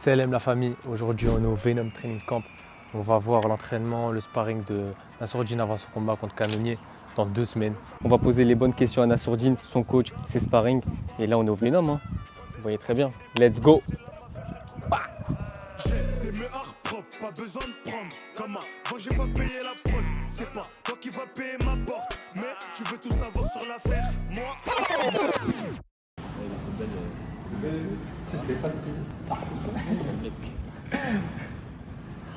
Salam la famille, aujourd'hui on est au Venom Training Camp. On va voir l'entraînement, le sparring de Nassourdine avant son combat contre Cannonier dans 2 semaines. On va poser les bonnes questions à Nassourdine, son coach, ses sparring. Et là on est au Venom, hein. Vous voyez très bien. Let's go. J'ai des meurs propres, pas besoin de prendre comme avant j'ai pas payé la prod. C'est pas toi qui vas payer ma porte, mais tu veux tout savoir sur l'affaire, moi. Je sais pas ce que ça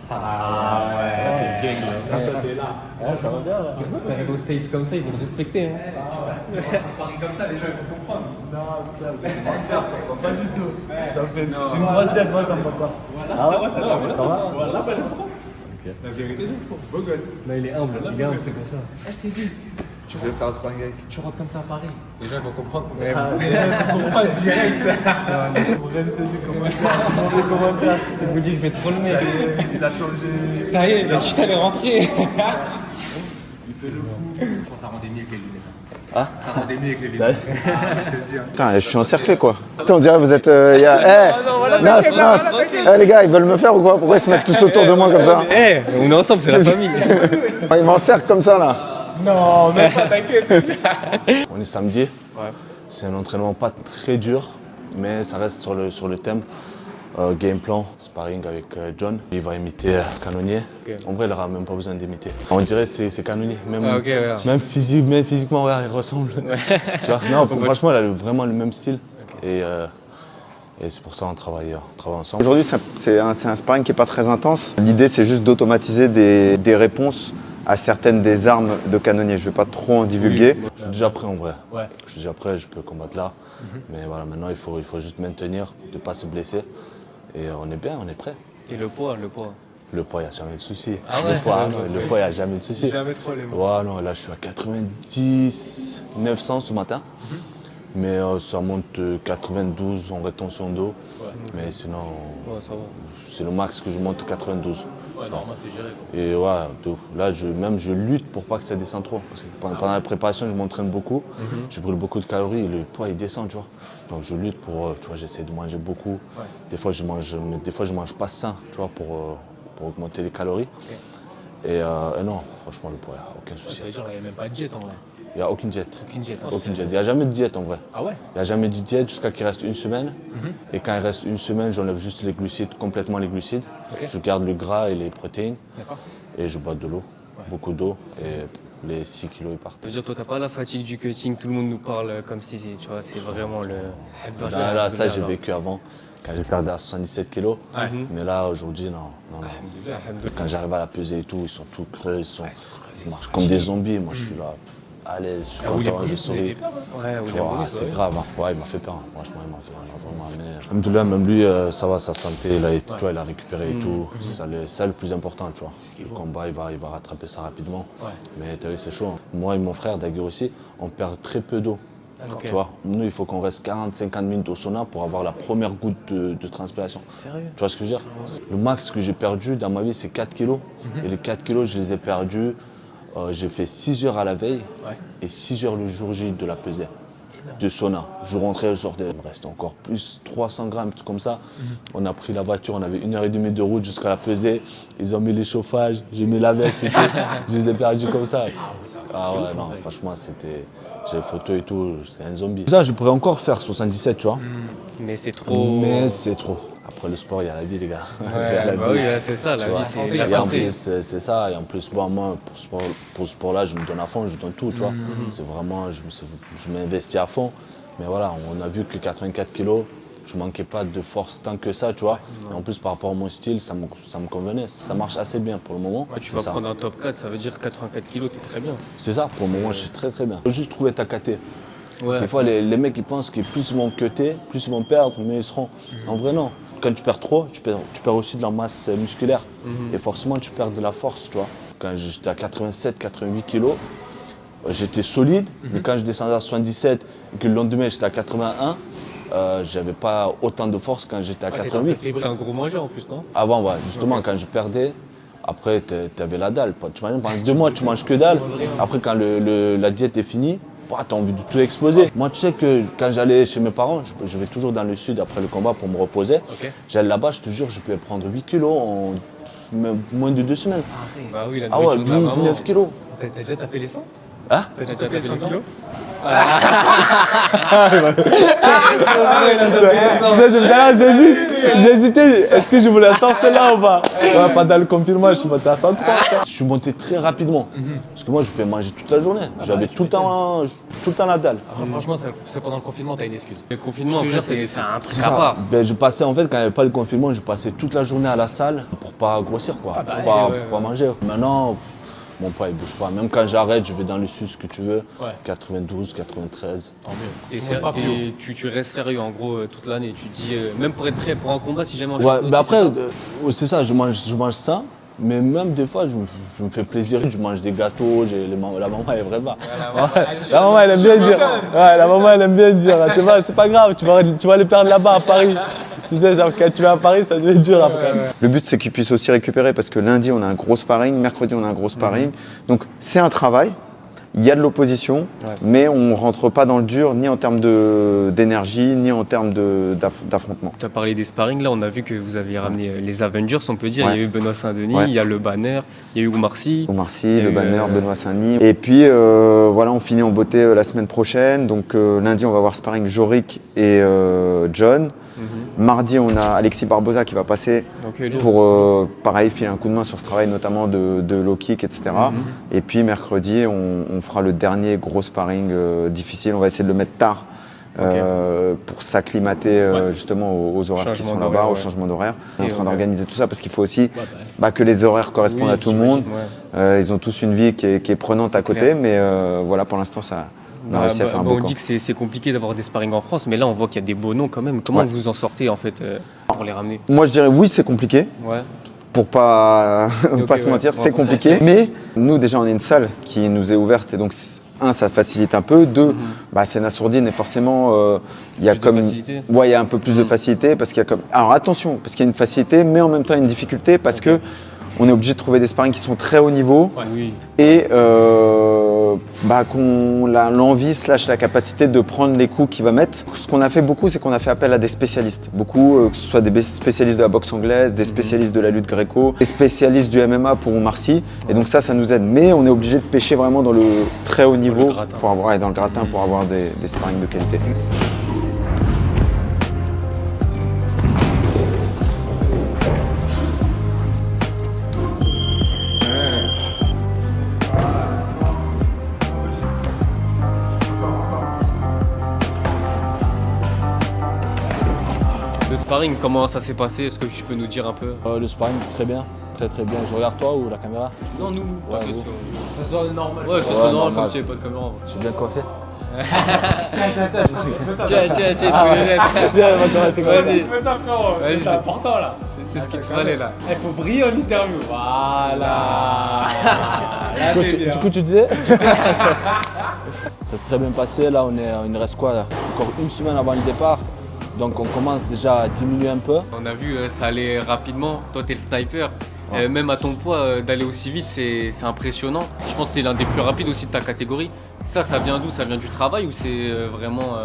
Ah ouais, gang là. t'es là. Ouais, ça va bien là. Arrive aux States comme ça, ils vont te respecter. Hein. Paris comme ça, les gens ils vont comprendre. Non, putain, ça va pas du tout. Ça fait j'ai une grosse tête, moi ça me va pas. Ah ouais, ça va. Voilà, ça j'aime trop. La vérité, j'aime trop. Beau gosse. Là il est humble, c'est pour ça. Je t'ai dit. Tu veux faire un sparring avec. Tu rentres comme ça à Paris. Les gens ils vont comprendre. Ouais, Ils vont comprendre direct. Bref, c'est du commentaire. Je vous dis, je vais trop le mec. Il a changé. Ça y est, la chute elle est rentrée. Il fait le fou. Je pense que ça rendait mieux avec les lunettes. Ah, Ça rendait mieux avec les lunettes. Je te le dis. putain, je suis encerclé quoi. Putain, on dirait que vous êtes. Nas, les gars, ils veulent me faire ou quoi? Pourquoi ils se mettent tous autour de moi comme ça? Eh, on est ensemble, c'est la famille. Ils m'encerclent comme ça là. Non, même pas, t'inquiète. On est samedi. Ouais. C'est un entraînement pas très dur, mais ça reste sur le thème. Game plan, sparring avec John. Il va imiter Cannonier. Okay. En vrai, il n'aura même pas besoin d'imiter. On dirait que c'est Cannonier. Même, même physiquement, ouais, il ressemble. Tu vois, non, franchement, il a vraiment le même style. Okay. Et c'est pour ça qu'on travaille ensemble. Aujourd'hui, c'est un sparring qui n'est pas très intense. L'idée, c'est juste d'automatiser des réponses à certaines des armes de Cannonier. Je ne vais pas trop en divulguer. Oui. Je suis déjà prêt en vrai. Ouais. Je suis déjà prêt, je peux combattre là. Mais voilà, maintenant, il faut juste maintenir, de ne pas se blesser. Et on est bien, on est prêt. Et le poids Le poids, il n'y a jamais de souci. Ah ouais. Le poids, il n'y a jamais de souci. Jamais trop les mots. Ouais, non, là, je suis à 90, 900 ce matin. Mais ça monte 92 en rétention d'eau. Ouais. Mais sinon, c'est le max que je monte 92. Ouais, normalement, c'est géré. Quoi. Et ouais, là, je lutte pour pas que ça descende trop. Parce que pendant la préparation, je m'entraîne beaucoup. Je brûle beaucoup de calories et le poids, il descend, tu vois. Donc je lutte pour, tu vois, j'essaie de manger beaucoup. Ouais. Des fois, je mange pas sain, tu vois, pour augmenter les calories. Okay. Et non, franchement, le poids, aucun souci. Ça veut dire qu'il n'y a même pas de diète en vrai. Il n'y a aucune diète. Aucune diète. Aucune diète. Il n'y a jamais de diète en vrai. Ah ouais? Il n'y a jamais de diète jusqu'à qu'il reste une semaine. Et quand il reste une semaine, j'enlève juste les glucides, complètement les glucides. Okay. Je garde le gras et les protéines. Et je bois de l'eau, beaucoup d'eau. Et les 6 kilos ils partent. Ça veut dire toi t'as pas la fatigue du cutting, tout le monde nous parle comme si tu vois, c'est vraiment le. Là, ça j'ai vécu avant. Quand j'ai perdu à 77 kilos. Mais là aujourd'hui non. Quand j'arrive à la peser et tout, ils sont tout creux, ils marchent comme des zombies. Moi je suis là. À l'aise, je suis content, je souris. C'est grave, hein. Ouais, il m'a fait peur. Franchement, il m'a fait vraiment. Mais même lui, ça va, sa santé, tu vois, il a récupéré et tout. C'est ça le plus important, tu vois. Le combat, il va rattraper ça rapidement. Mais t'as vu, c'est chaud. Hein. Moi et mon frère, Daguerre aussi, on perd très peu d'eau. Okay. Tu vois, nous, il faut qu'on reste 40-50 minutes au sauna pour avoir la première goutte de transpiration. Sérieux? Tu vois ce que je veux dire? Le max que j'ai perdu dans ma vie, c'est 4 kilos. Et les 4 kilos, je les ai perdus. J'ai fait 6 heures à la veille et 6 heures le jour J de la pesée, de sauna. Je rentrais, je sortais, il me restait encore plus 300 grammes, tout comme ça. On a pris la voiture, on avait 1h30 de route jusqu'à la pesée. Ils ont mis les chauffages, j'ai mis la veste et tout. Je les ai perdus comme ça. Ah ouais, non, franchement, c'était. J'ai les photos et tout, c'est un zombie. Ça, je pourrais encore faire 77, tu vois. Mais c'est trop. Mais c'est trop. Après le sport, il y a la vie, les gars. Ouais, bah oui, c'est ça, la vie, c'est la santé. C'est ça, et en plus, bon, moi, pour ce sport-là, je me donne à fond, je donne tout, tu vois. C'est vraiment, je m'investis à fond. Mais voilà, on a vu que 84 kilos, je manquais pas de force tant que ça, tu vois. Et en plus, par rapport à mon style, ça me convenait. Ça marche assez bien pour le moment. Ouais, tu vas prendre un top 4, ça veut dire 84 kilos, t'es très bien. C'est ça, pour le moment, je suis très très bien. Il faut juste trouver ta KT. Ouais. Des fois, les mecs, ils pensent que plus ils vont cutter, plus ils vont perdre, mais ils seront. En vrai, non. Quand tu perds trop, tu perds aussi de la masse musculaire. Et forcément, tu perds de la force, tu vois. Quand j'étais à 87, 88 kilos, j'étais solide. Mais quand je descendais à 77 et que le lendemain, j'étais à 81, j'avais pas autant de force quand j'étais à 88. T'es un gros mangeur en plus, non? Avant, ouais. Justement, quand je perdais, après, tu avais la dalle. Tu imagines, pendant 2 mois, tu manges que dalle. Après, quand la diète est finie, t'as envie de tout exploser. Moi, tu sais que quand j'allais chez mes parents, je vais toujours dans le sud après le combat pour me reposer. Ok. J'allais là-bas, je te jure, je pouvais prendre 8 kilos en moins de 2 semaines. Bah oui, la Ah ouais, nourriture de la 8, maman. 9 kilos. T'as déjà tapé les 100? Hein? T'as déjà tapé les 100 kilos? Tu sais, depuis tout à l'heure, j'ai hésité. Est-ce que je voulais sortir celle-là ou pas? Ouais, pendant le confinement, je suis monté à 103. Je suis monté très rapidement. Parce que moi, je pouvais manger toute la journée. J'avais tout le temps la dalle. Après, franchement, c'est pendant le confinement, t'as une excuse. Le confinement, après, c'est un truc à Ça. part. Ben, je passais, en fait, quand il n'y avait pas le confinement, je passais toute la journée à la salle pour pas grossir, quoi. Pour pas manger. Maintenant, mon poids, il bouge pas. Même quand j'arrête, je vais dans le sud, ce que tu veux. Ouais. 92, 93. Tant mieux. Tu restes sérieux, en gros, toute l'année. Tu te dis, même pour être prêt pour un combat, si jamais on Ouais, mais après, c'est ça, je mange ça. Mais même des fois, je me fais plaisir. Je mange des gâteaux, la maman, elle est vraiment. La maman, elle aime bien dire. Ouais, la maman, elle aime bien dire. C'est pas grave, tu vas les perdre là-bas à Paris. Tu sais, quand tu vas à Paris, ça devient dur après. Le but, c'est qu'ils puissent aussi récupérer parce que lundi, on a un gros sparring, mercredi, on a un gros sparring. Donc, c'est un travail. Il y a de l'opposition, mais on ne rentre pas dans le dur, ni en termes d'énergie, ni en termes d'affrontement. Tu as parlé des sparring, là, on a vu que vous avez ramené les Avengers, on peut dire. Il y a eu Benoît Saint-Denis, il y a le Banner, il y a eu Oumar Sy. Oumar Sy, le Banner, Benoît Saint-Denis. Et puis, voilà, on finit en beauté la semaine prochaine. Donc, lundi, on va voir sparring Jorik et John. Mardi, on a Alexis Barbosa qui va passer pour, pareil, filer un coup de main sur ce travail, notamment de low kick, etc. Et puis, mercredi, on fera le dernier gros sparring difficile. On va essayer de le mettre tard pour s'acclimater justement aux horaires qui sont là-bas, au changement d'horaire. On est en train d'organiser tout ça parce qu'il faut aussi que les horaires correspondent à tout le monde. Ils ont tous une vie qui est prenante à côté, mais voilà, pour l'instant, ça... On a réussi à faire un beau on camp. dit que c'est compliqué d'avoir des sparring en France, mais là on voit qu'il y a des beaux noms quand même. Comment vous en sortez en fait pour les ramener? Moi je dirais oui, c'est compliqué. Pour pas se mentir, c'est compliqué. Mais nous déjà on est une salle qui nous est ouverte et donc un, ça facilite un peu. Deux, c'est Nassourdine et forcément il y a il y a un peu plus de facilité parce qu'il y a comme. Alors attention, parce qu'il y a une facilité, mais en même temps une difficulté parce que on est obligé de trouver des sparring qui sont très haut niveau et qu'on a l'envie / la capacité de prendre les coups qu'il va mettre. Ce qu'on a fait beaucoup, c'est qu'on a fait appel à des spécialistes. Beaucoup, que ce soit des spécialistes de la boxe anglaise, des spécialistes de la lutte gréco, des spécialistes du MMA pour Oumar Sy. Et donc ça nous aide. Mais on est obligé de pêcher vraiment dans le très haut niveau pour avoir, dans le gratin pour avoir des sparring de qualité. Le sparring, comment ça s'est passé? Est-ce que tu peux nous dire un peu? Le sparring, très bien. Très bien. Je regarde toi ou la caméra? Non, nous. Ça soit normal. Ouais, ça soit normal comme tu n'avais pas de caméra. Je suis bien coiffé. Tiens, tu les lettres. Viens, on va commencer. Vas-y. Fais ça, frérot. Vas-y, c'est important là. C'est ce qu'il te fallait là. Il faut briller en interview. Voilà. Du coup, tu disais? Ça s'est très bien passé. Là, il nous reste quoi là? Encore une semaine avant le départ. Donc on commence déjà à diminuer un peu. On a vu, ça allait rapidement. Toi, tu es le sniper. Même à ton poids, d'aller aussi vite, c'est impressionnant. Je pense que tu es l'un des plus rapides aussi de ta catégorie. Ça vient d'où? Ça vient du travail ou c'est vraiment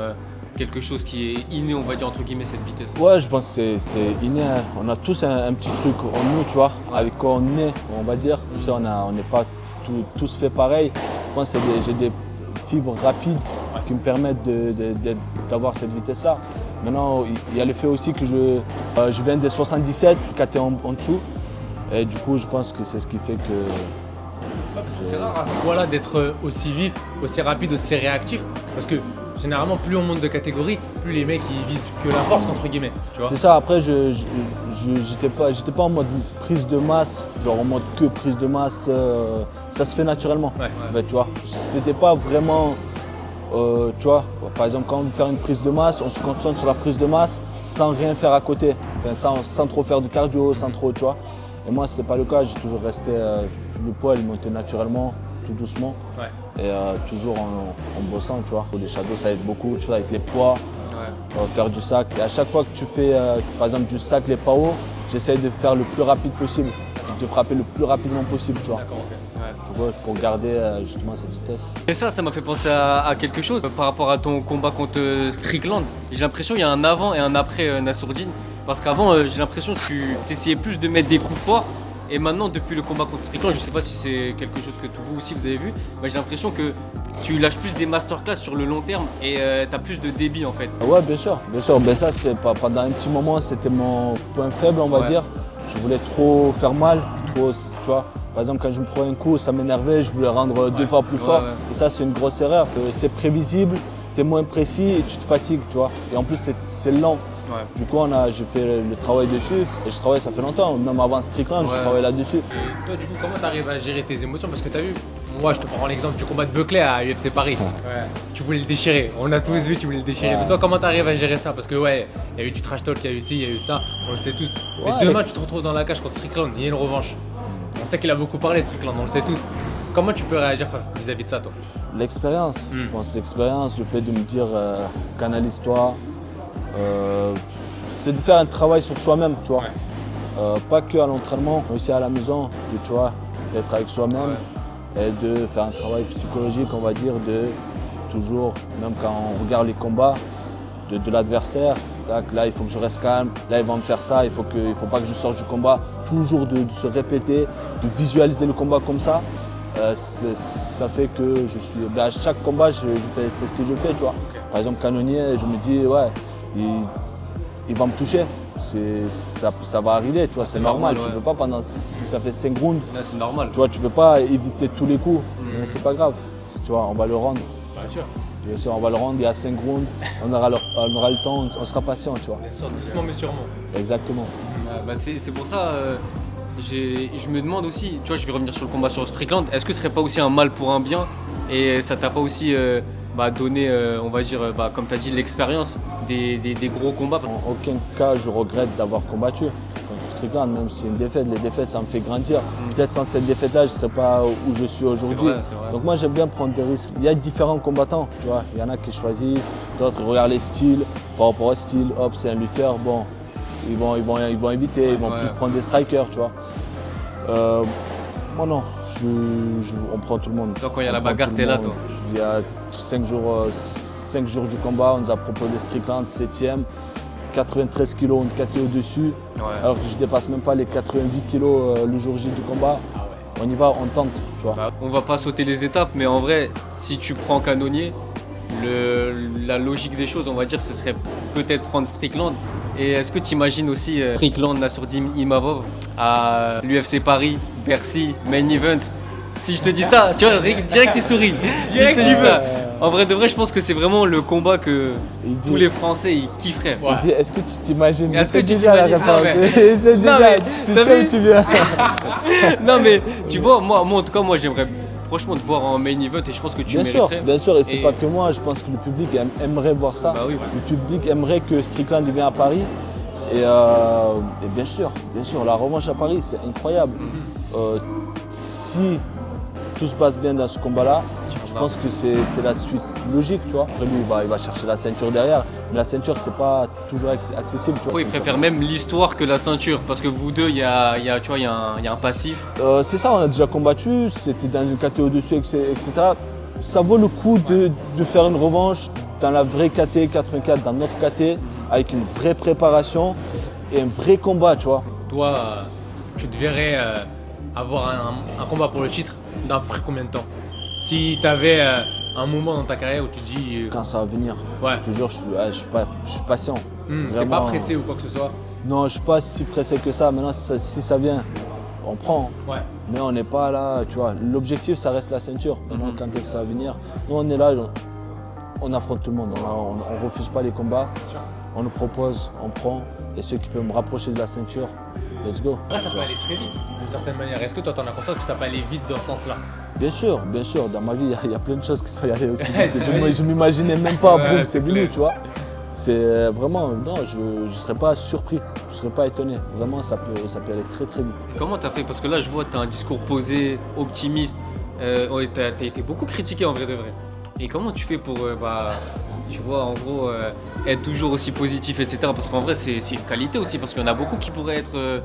quelque chose qui est inné, on va dire, entre guillemets, cette vitesse? Ouais, je pense que c'est inné. Hein. On a tous un petit truc en nous, tu vois, avec quoi on est, on va dire. Tu sais, on n'est pas tous fait pareil. Je pense que j'ai des fibres rapides qui me permettent d'avoir cette vitesse-là. Maintenant, il y a le fait aussi que je viens des 77, KT en dessous. Et du coup, je pense que c'est ce qui fait que... Parce que c'est rare à ce point-là d'être aussi vif, aussi rapide, aussi réactif. Parce que généralement, plus on monte de catégorie, plus les mecs ils visent que la force, entre guillemets. C'est ça, après, j'étais pas en mode prise de masse, genre en mode que prise de masse. Ça se fait naturellement. En fait, tu vois. C'était pas vraiment... tu vois, par exemple, quand on veut faire une prise de masse, on se concentre sur la prise de masse sans rien faire à côté, sans trop faire de cardio, sans trop, tu vois. Et moi, c'était pas le cas, j'ai toujours resté, le poids, il montait naturellement, tout doucement, et toujours en bossant, tu vois. Les shadows, ça aide beaucoup, tu vois, avec les poids, faire du sac. Et à chaque fois que tu fais, par exemple, du sac, les PAO, j'essaye de faire le plus rapide possible, de frapper le plus rapidement possible, tu vois. tu vois, pour garder justement cette vitesse. Et ça m'a fait penser à quelque chose par rapport à ton combat contre Strickland. J'ai l'impression qu'il y a un avant et un après Nassourdine. Parce qu'avant, j'ai l'impression que tu essayais plus de mettre des coups forts. Et maintenant, depuis le combat contre Strickland, je sais pas si c'est quelque chose que vous aussi vous avez vu, mais j'ai l'impression que tu lâches plus des masterclass sur le long terme et tu as plus de débit en fait. Ouais, bien sûr. Mais ça, c'est pas pendant un petit moment, c'était mon point faible, on va dire. Je voulais trop faire mal, trop, tu vois. Par exemple, quand je me prenais un coup, ça m'énervait, je voulais rendre 2 fois plus fort. Et ça, c'est une grosse erreur. C'est prévisible, tu es moins précis et tu te fatigues, tu vois. Et en plus, c'est lent. Ouais. Du coup, j'ai fait le travail dessus et je travaille, ça fait longtemps, même avant Strickland, je travaille là-dessus. Et toi, du coup, comment tu arrives à gérer tes émotions? Parce que tu as vu, moi, je te prends l'exemple du combat de Buckley à UFC Paris. Tu voulais le déchirer, on a tous vu, tu voulais le déchirer. Mais toi, comment tu arrives à gérer ça? Parce que, il y a eu du trash talk, il y a eu ci, il y a eu ça, on le sait tous. Mais demain, tu te retrouves dans la cage contre Strickland, il y a une revanche. On sait qu'il a beaucoup parlé, Strickland, on le sait tous. Comment tu peux réagir vis-à-vis de ça, toi? L'expérience, je pense, l'expérience, le fait de me dire canalise-toi. C'est de faire un travail sur soi-même, tu vois. Pas que à l'entraînement, mais aussi à la maison, tu vois, d'être avec soi-même et de faire un travail psychologique, on va dire, de toujours, même quand on regarde les combats de l'adversaire, là il faut que je reste calme, là il va me faire ça, il faut pas que je sorte du combat, toujours de se répéter, de visualiser le combat comme ça. Ça fait que je suis. À chaque combat, c'est ce que je fais, tu vois. Par exemple, Cannonier, je me dis, il va me toucher. Ça va arriver, tu vois, c'est normal. Tu peux pas pendant, si ça fait 5 rounds, C'est normal. tu vois, tu peux pas éviter tous les coups. Mais c'est pas grave, tu vois, on va le rendre. Bien sûr. Bien sûr, on va le rendre, il y a 5 rounds, on aura le temps, on sera patient, tu vois. Bien sûr, doucement mais sûrement. Exactement. C'est pour ça, je me demande aussi, tu vois, je vais revenir sur le combat sur Strickland, est-ce que ce serait pas aussi un mal pour un bien? Et ça t'a pas aussi donné, on va dire, comme tu as dit, l'expérience des gros combats? En aucun cas, je regrette d'avoir combattu contre Strickland, même si une défaite, les défaites, ça me fait grandir. Peut-être sans cette défaite-là, je ne serais pas où je suis aujourd'hui. Donc moi, j'aime bien prendre des risques. Il y a différents combattants, tu vois. Il y en a qui choisissent, d'autres regardent les styles. Par rapport au style, hop, c'est un lutteur, bon, ils vont éviter, ils vont plus prendre des strikers, tu vois. Moi non, on prend tout le monde. Toi, quand il y a la bagarre, t'es là, toi? Il y a 5 jours du combat, on nous a proposé Strickland, 7ème, 93 kg, on KT au-dessus, alors que je ne dépasse même pas les 88 kg le jour J du combat. On y va, on tente, tu vois. On va pas sauter les étapes, mais en vrai, si tu prends Cannonier, la logique des choses, on va dire, ce serait peut-être prendre Strickland. Et est-ce que tu imagines aussi Strickland, Nassourdine Imavov à l'UFC Paris, Bercy, Main Event? Si je te dis ça, tu vois, direct tu souris. Si je te dis ça. En vrai de vrai, je pense que c'est vraiment le combat que tous les Français ils kifferaient. Il dit, est-ce que tu t'imagines? Est-ce que tu déjà la t'imagines? réponse? C'est déjà, tu sais où tu viens. Non mais tu vois, moi en tout cas, moi j'aimerais franchement te voir en main event et je pense que tu mériterais. Bien sûr, et c'est pas que moi, je pense que le public aimerait voir ça. Le public aimerait que Strickland vienne à Paris. Et bien sûr, la revanche à Paris, c'est incroyable. Si tout se passe bien dans ce combat-là, je pense que c'est la suite logique, tu vois. Après lui, il va chercher la ceinture derrière, mais la ceinture, c'est pas toujours accessible. Tu vois, il préfère même l'histoire que la ceinture, parce que vous deux, il y a un passif. C'est ça, on a déjà combattu, c'était dans une KT au-dessus, etc. Ça vaut le coup de faire une revanche dans la vraie KT 84, dans notre KT, avec une vraie préparation et un vrai combat, tu vois. Toi, tu te verrais avoir un combat pour le titre d'après combien de temps? Si tu avais un moment dans ta carrière où tu dis… Quand ça va venir, je te jure, je suis patient. T'es pas pressé ou quoi que ce soit? Non, je ne suis pas si pressé que ça. Maintenant, si ça vient, on prend. Mais on n'est pas là, tu vois. L'objectif, ça reste la ceinture. Maintenant, quand ça va venir, nous, on est là, on affronte tout le monde. On ne refuse pas les combats. On nous propose, on prend. Et ceux qui peuvent me rapprocher de la ceinture, let's go. Là, ça peut aller très vite, d'une certaine manière. Est-ce que toi, t'en as conscience que ça peut aller vite dans ce sens-là? Bien sûr. Dans ma vie, il y a plein de choses qui sont allées aussi vite. Je ne m'imaginais même pas, boum, c'est venu, tu vois. C'est vraiment, non, je ne serais pas surpris, je ne serais pas étonné. Vraiment, ça peut aller très très vite. Comment tu as fait? Parce que là, je vois, tu as un discours posé, optimiste. Tu as été beaucoup critiqué en vrai de vrai. Et comment tu fais pour Tu vois, en gros, être toujours aussi positif, etc. Parce qu'en vrai, c'est une qualité aussi, parce qu'il y en a beaucoup qui pourraient être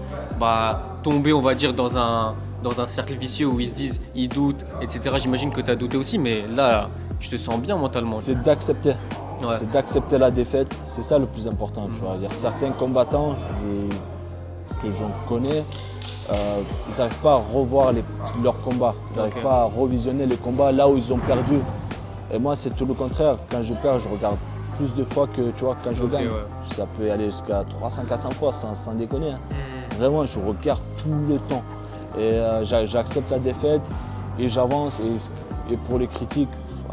tombés, on va dire, dans un cercle vicieux où ils se disent, ils doutent, etc. J'imagine que tu as douté aussi, mais là, je te sens bien mentalement. C'est d'accepter. Ouais. C'est d'accepter la défaite. C'est ça le plus important. Tu vois. Il y a certains combattants que j'en connais, ils n'arrivent pas à revoir leurs combats. Ils n'arrivent pas à revisionner les combats là où ils ont perdu. Et moi, c'est tout le contraire. Quand je perds, je regarde plus de fois que tu vois, quand je gagne. Ouais. Ça peut aller jusqu'à 300-400 fois sans déconner. Hein. Vraiment, je regarde tout le temps. Et j'accepte la défaite et j'avance. Et pour les critiques,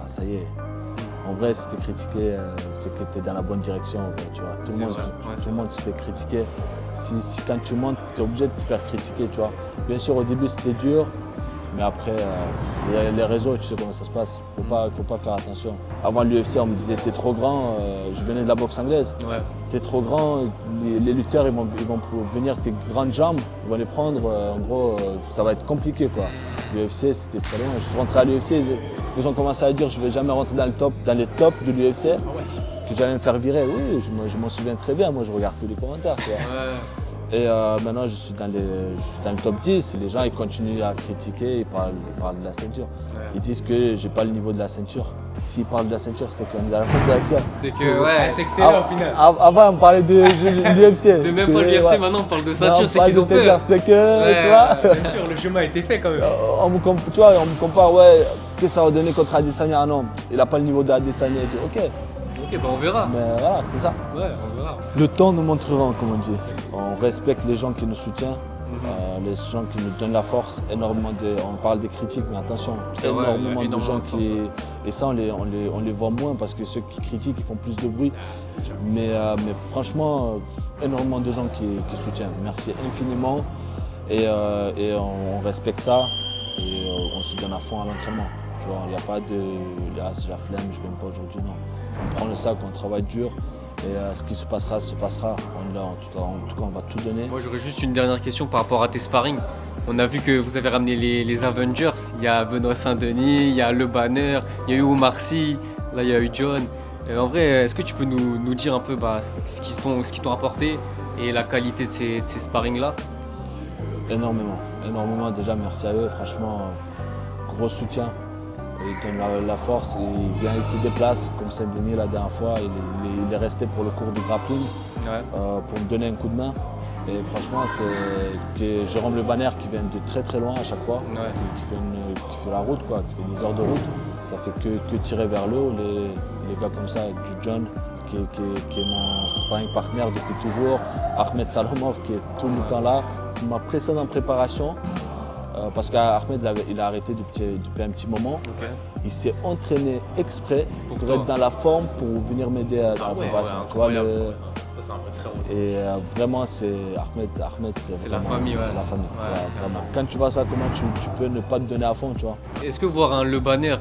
ça y est. En vrai, si tu es critiqué, c'est que tu es dans la bonne direction. Tu vois. Tout le monde se fait critiquer. Si quand tu montes, tu es obligé de te faire critiquer. Tu vois. Bien sûr, au début, c'était dur. Mais après, les réseaux, tu sais comment ça se passe. Il ne faut pas faire attention. Avant l'UFC, on me disait t'es trop grand. Je venais de la boxe anglaise. Ouais. T'es trop grand. Les lutteurs, ils vont venir tes grandes jambes, ils vont les prendre. En gros, ça va être compliqué, quoi. L'UFC, c'était très loin. Je suis rentré à l'UFC, ils ont commencé à dire je ne vais jamais rentrer dans les tops de l'UFC. Que j'allais me faire virer. Oui, je m'en souviens très bien. Moi, je regarde tous les commentaires. Tu vois. Ouais. Et maintenant, je suis dans le top 10. Les gens, ils continuent à critiquer, ils parlent de la ceinture. Ouais. Ils disent que j'ai pas le niveau de la ceinture. S'ils parlent de la ceinture, c'est qu'on est dans la bonne direction. C'est que t'es là au final. Avant, on parlait de l'UFC. De même pas l'UFC, maintenant on parle de ceinture, c'est qu'ils ont peur. C'est que, tu vois. Bien sûr, le chemin a été fait quand même. On me compare, qu'est-ce que ça va donner contre Adesanya? Non, il n'a pas le niveau d'Adesanya et tout. Ok, on verra. Mais voilà, c'est ça. Ouais, on verra. Le temps nous montrera, comme on dit. On respecte les gens qui nous soutiennent, les gens qui nous donnent la force. On parle des critiques, mais attention, énormément de gens qui... Et ça, on les voit moins parce que ceux qui critiquent, ils font plus de bruit. Mais franchement, énormément de gens qui soutiennent. Merci infiniment. Et on respecte ça. Et on se donne à fond à l'entraînement. Il n'y a pas de j'ai la flemme, je ne viens pas aujourd'hui, non. On prend le sac, on travaille dur et ce qui se passera, se passera. En tout cas, on va tout donner. Moi, j'aurais juste une dernière question par rapport à tes sparring. On a vu que vous avez ramené les Avengers. Il y a Benoît Saint-Denis, il y a Le Banner, il y a eu Omar Sy, là il y a eu John. En vrai, est-ce que tu peux nous dire un peu ce qu'ils t'ont apporté et la qualité de ces sparring-là? Énormément. Déjà, merci à eux. Franchement, gros soutien. Il donne la force, il se déplace comme Saint-Denis la dernière fois, il est resté pour le cours de grappling pour me donner un coup de main. Et franchement, c'est Jérôme Le Banner qui vient de très très loin à chaque fois, qui fait la route, qui fait des heures de route. Ça fait que tirer vers le haut, les gars comme ça, du John qui est mon sparring partner depuis toujours, Ahmed Salomov qui est tout le temps là. Ma précédente préparation, parce qu'Ahmed il a arrêté depuis un petit moment. Il s'est entraîné exprès pour être dans la forme pour venir m'aider dans la préparation. Ça, c'est un vrai frère aussi. Et vraiment, c'est Ahmed, c'est la famille. La famille. Vraiment. Quand tu vois ça, comment tu peux ne pas te donner à fond, tu vois. Est-ce que voir un Le Banner,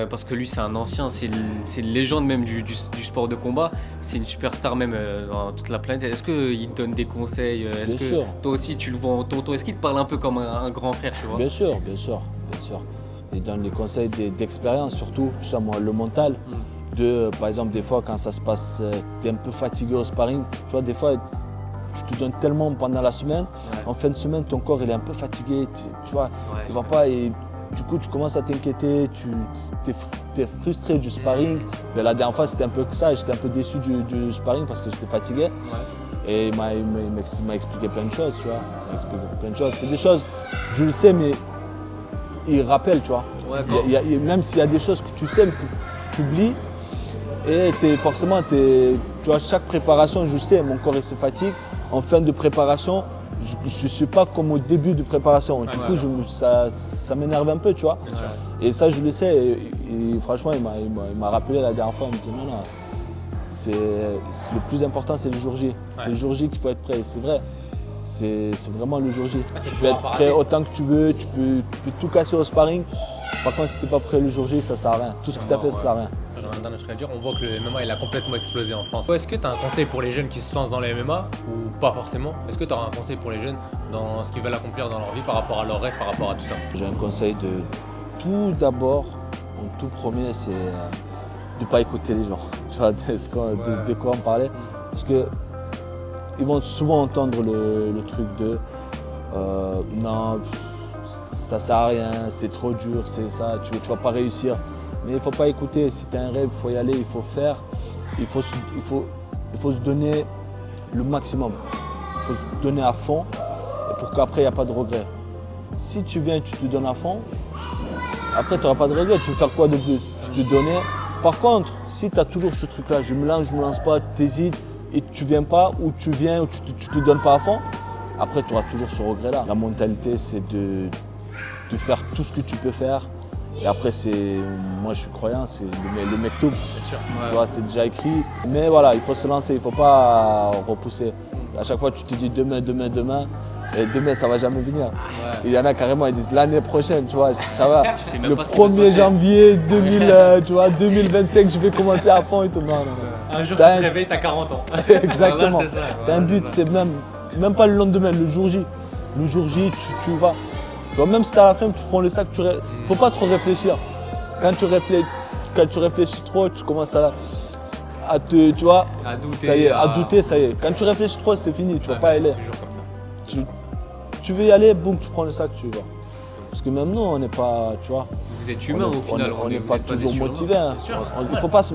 parce que lui c'est un ancien, c'est une légende même du sport de combat, c'est une superstar même dans toute la planète. Est-ce qu'il te donne des conseils? Est-ce que toi aussi tu le vois en tonton? Est-ce qu'il te parle un peu comme un grand frère, tu vois? Bien sûr. Il donne des conseils d'expérience surtout, moi, le mental. Par exemple, des fois quand ça se passe, tu es un peu fatigué au sparring, tu vois, des fois tu te donnes tellement pendant la semaine, en fin de semaine ton corps il est un peu fatigué, tu vois, il va pas et du coup tu commences à t'inquiéter, tu es frustré du sparring. Mais la dernière fois c'était un peu ça, j'étais un peu déçu du sparring parce que j'étais fatigué. Et il m'a expliqué plein de choses, tu vois. C'est des choses, je le sais, mais il rappelle, tu vois. Même s'il y a des choses que tu sais, tu oublies. Et forcément, tu vois, chaque préparation, je sais, mon corps il se fatigue. En fin de préparation, je ne suis pas comme au début de préparation. Du coup, ça m'énerve un peu, tu vois. Et ça, je le sais. Et franchement, il m'a rappelé la dernière fois, il me dit non, le plus important, c'est le jour J. C'est le jour J qu'il faut être prêt. C'est vrai. C'est vraiment le jour J. Tu peux être prêt autant que tu veux, tu peux tout casser au sparring. Par contre, si tu n'es pas prêt le jour J, ça ne sert à rien. Tout ce que tu as fait, ça ne sert à rien. J'en ai un dernier truc à dire. On voit que le MMA il a complètement explosé en France. Est-ce que tu as un conseil pour les jeunes qui se lancent dans le MMA ou pas forcément? Est-ce que tu auras un conseil pour les jeunes dans ce qu'ils veulent accomplir dans leur vie par rapport à leurs rêves, par rapport à tout ça? J'ai un conseil de tout d'abord, en tout premier, c'est ne pas écouter les gens. Tu vois, de quoi on parlait. Parce que ils vont souvent entendre le truc de non, ça sert à rien, c'est trop dur, c'est ça, tu vas pas réussir. Mais il ne faut pas écouter. Si tu as un rêve, il faut y aller, il faut faire. Il faut se donner le maximum. Il faut se donner à fond pour qu'après, il n'y a pas de regret. Si tu viens et tu te donnes à fond, après, tu n'auras pas de regret. Tu veux faire quoi de plus? Tu te donnais. Par contre, si tu as toujours ce truc-là, je me lance pas, tu hésites et tu ne viens pas, ou tu viens, ou tu ne te donnes pas à fond, après, tu auras toujours ce regret-là. La mentalité, c'est de faire tout ce que tu peux faire. Et après, moi je suis croyant, c'est le mektoub. Bien sûr. Tu vois, c'est déjà écrit. Mais voilà, il faut se lancer, il ne faut pas repousser. À chaque fois, tu te dis demain. Et demain, ça ne va jamais venir. Ouais. Il y en a carrément, ils disent l'année prochaine, tu vois, ça va. Tu sais même Le pas ce qui va se 1er passer. janvier 2025, je vais commencer à fond et tout. Non. Un jour, tu T'as te réveilles, t'as 40 ans. Exactement. Voilà, c'est ça. T'as un but, c'est même pas le lendemain, le jour J. Le jour J, tu vas. Tu vois, même si t'as la flemme, tu prends le sac, faut pas trop réfléchir. Quand tu réfléchis trop, tu commences à te, tu vois, À douter. ça y est, à douter, ça y est. Quand tu réfléchis trop, c'est fini, tu vas pas aller. C'est toujours comme ça. Tu veux y aller, boum, tu prends le sac, tu vas. Parce que même nous, on n'est pas, tu vois. Vous êtes humain au final. On n'est vous pas êtes des toujours surhumains. motivé. Hein. Bien sûr. Il ne faut pas se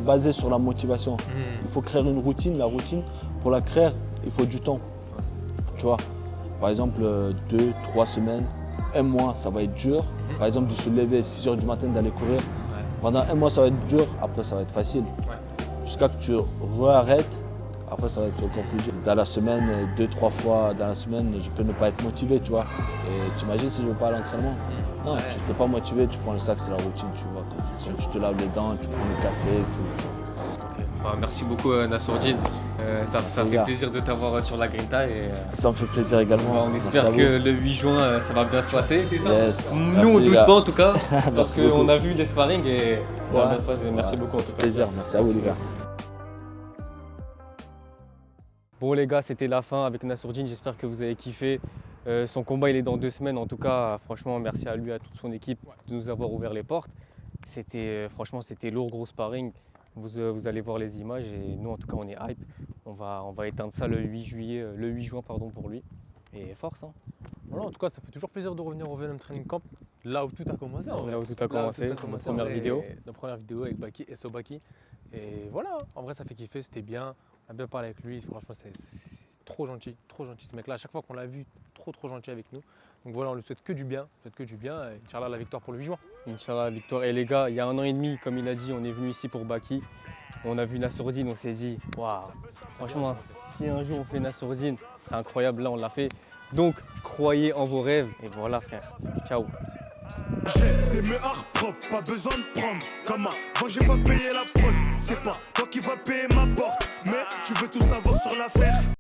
baser sur la motivation. Mhm. Il faut créer une routine. La routine, pour la créer, il faut du temps. Tu vois, par exemple, 2-3 semaines, 1 mois, ça va être dur. Par exemple, de se lever à 6 h du matin, d'aller courir. Pendant 1 mois, ça va être dur. Après, ça va être facile. Jusqu'à que tu réarrêtes. Après, ça va être encore plus dur. Dans la semaine, 2-3 fois dans la semaine, je peux ne pas être motivé, tu vois. Et t'imagines si je ne vais pas à l'entraînement? Non, tu n'es pas motivé, tu prends le sac, c'est la routine, tu vois. Quand tu te laves les dents, tu prends le café, Merci beaucoup Nassourdine. Ça fait plaisir de t'avoir sur la Grinta. Ça me fait plaisir également. On Merci espère à vous. que le 8 juin, ça va bien se passer. Yes. Nous, Merci, on les doute gars. pas en tout cas, parce Merci qu'on beaucoup. a vu des sparring et ça va Ouais. bien se passer. Merci beaucoup en Ça tout fait cas. plaisir. Merci à vous, les gars. Bon les gars, c'était la fin avec Nassourdine, j'espère que vous avez kiffé. Son combat il est dans 2 semaines, en tout cas franchement merci à lui, à toute son équipe de nous avoir ouvert les portes. Franchement c'était lourd, gros sparring, vous allez voir les images et nous en tout cas on est hype. On va éteindre ça le 8 juin pour lui. Et force hein. Voilà, en tout cas, ça fait toujours plaisir de revenir au Venom Training Camp, là où tout a commencé. en vrai. Là où tout a commencé, Là où tout a commencé, la première en vrai, vidéo. La première vidéo avec Baki, SO Baki. Et voilà, en vrai, ça fait kiffer, c'était bien. On a bien parlé avec lui, franchement, c'est trop gentil ce mec-là. À chaque fois qu'on l'a vu, trop gentil avec nous. Donc voilà, on lui souhaite que du bien, et Inch'Allah, la victoire pour le 8 juin. Inch'Allah, victoire. Et les gars, il y a 1 an et demi, comme il a dit, on est venu ici pour Baki. On a vu Nassourdine, on s'est dit, waouh, franchement, si un jour on fait Nassourdine, ce serait incroyable. Là, on l'a fait. Donc, croyez en vos rêves. Et voilà, frère. Ciao. J'ai des meurs propres, pas besoin de prendre. Comme avant, j'ai pas payé la prod. C'est pas toi qui vas payer ma porte, mais tu veux tout savoir sur l'affaire.